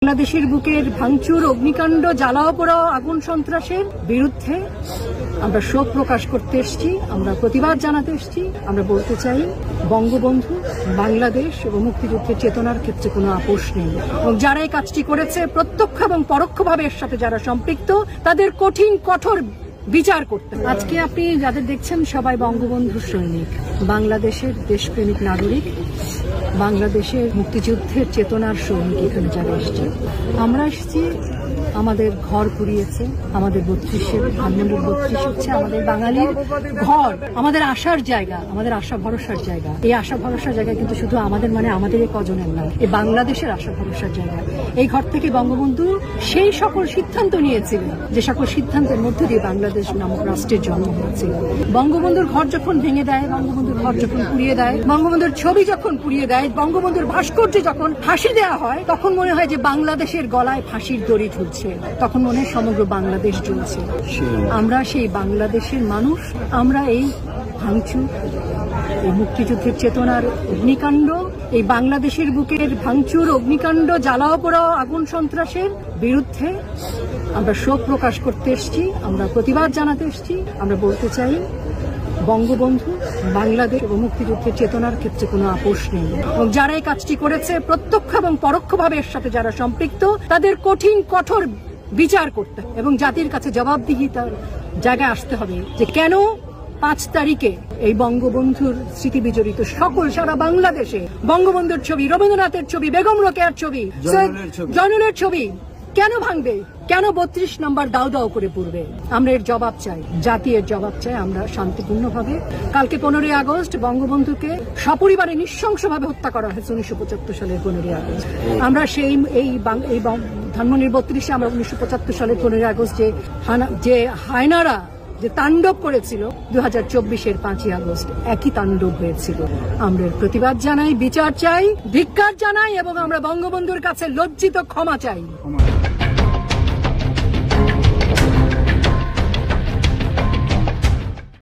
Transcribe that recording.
বাংলাদেশের বুকের ভাঙচুর, অগ্নিকাণ্ড, জ্বালাও পোড়াও, আগুন সন্ত্রাসের বিরুদ্ধে আমরা শোক প্রকাশ করতে এসেছি, আমরা প্রতিবাদ জানাতে এসেছি। আমরা বলতে চাই, বঙ্গবন্ধু, বাংলাদেশ এবং মুক্তিযুদ্ধের চেতনার ক্ষেত্রে কোনো আপোষ নেই এবং যারা এই কাজটি করেছে প্রত্যক্ষ এবং পরোক্ষভাবে এর সাথে যারা সম্পৃক্ত তাদের কঠিন কঠোর বিচার করতে। আজকে আপনি যাদের দেখছেন সবাই বঙ্গবন্ধুর সৈনিক, বাংলাদেশের দেশপ্রেমিক নাগরিক, বাংলাদেশের মুক্তিযুদ্ধের চেতনার সৈনিক। এখানে যারা এসছে, আমরা এসেছি, আমাদের ঘর পুড়িয়েছে, আমাদের 32 হচ্ছে আমাদের বাঙালির ঘর, আমাদের আশার জায়গা, আমাদের আশা ভরসার জায়গা। এই আশা ভরসার জায়গা কিন্তু শুধু আমাদের আমাদের এই কজনের নয়, এই বাংলাদেশের আশা ভরসার জায়গা। এই ঘর থেকে বঙ্গবন্ধু সেই সকল সিদ্ধান্ত নিয়েছিলেন যে সকল সিদ্ধান্তের মধ্যে দিয়ে বাংলাদেশ নামক রাষ্ট্রের জন্ম হয়েছিল। বঙ্গবন্ধুর ঘর যখন ভেঙে দেয়, বঙ্গবন্ধুর ঘর যখন পুড়িয়ে দেয়, বঙ্গবন্ধুর ছবি যখন পুড়িয়ে দেয়, বঙ্গবন্ধুর ভাস্কর্যে যখন ফাঁসি দেওয়া হয়, তখন মনে হয় যে বাংলাদেশের গলায় ফাঁসির দড়ি ঝুলছে, তখন মনে হয় সমগ্র বাংলাদেশ জ্বলছে। আমরা সেই বাংলাদেশের মানুষ, আমরা এই ভাঙচুর, এই মুক্তিযুদ্ধের চেতনার অগ্নিকাণ্ড, এই বাংলাদেশের বুকের ভাঙচুর, অগ্নিকাণ্ড, জ্বালাও পোড়াও, আগুন সন্ত্রাসের বিরুদ্ধে আমরা শোক প্রকাশ করতে এসেছি, আমরা প্রতিবাদ জানাতে এসেছি। আমরা বলতে চাই, বঙ্গবন্ধু, বাংলাদেশ এবং মুক্তিযুদ্ধের চেতনার ক্ষেত্রে কোনো আপোষ নেই এবং যারা এই কাজটি করেছে প্রত্যক্ষ এবং পরোক্ষভাবে এর সাথে যারা সম্পৃক্ত তাদের কঠিন কঠোর বিচার করতে এবং জাতির কাছে জবাবদিহিতার জায়গায় আসতে হবে যে কেন 5 তারিখে এই বঙ্গবন্ধুর স্মৃতি বিজড়িত সকল সারা বাংলাদেশে বঙ্গবন্ধুর ছবি, রবীন্দ্রনাথের ছবি, বেগম রোকেয়ার ছবি, জয়নুলের ছবি কেন ভাঙবে, কেন 32 নম্বর দাও দাও করে পড়বে? আমরা এর জবাব চাই, জাতি এর জবাব চাই। আমরা শান্তিপূর্ণভাবে, কালকে 15ই আগস্ট বঙ্গবন্ধুকে সপরিবারে নৃশংসভাবে হত্যা করা হয়েছে 1975 সালের 15ই আগস্ট। আমরা এই ধানমন্ডির 32-এ আমরা 1975 সালের 15ই আগস্ট যে হায়নারা যে তাণ্ডব করেছিল, 2024-এর 5ই আগস্ট একই তাণ্ডব হয়েছিল। আমরা প্রতিবাদ জানাই, বিচার চাই, ধিক্কার জানাই এবং আমরা বঙ্গবন্ধুর কাছে লজ্জিত ক্ষমা চাই।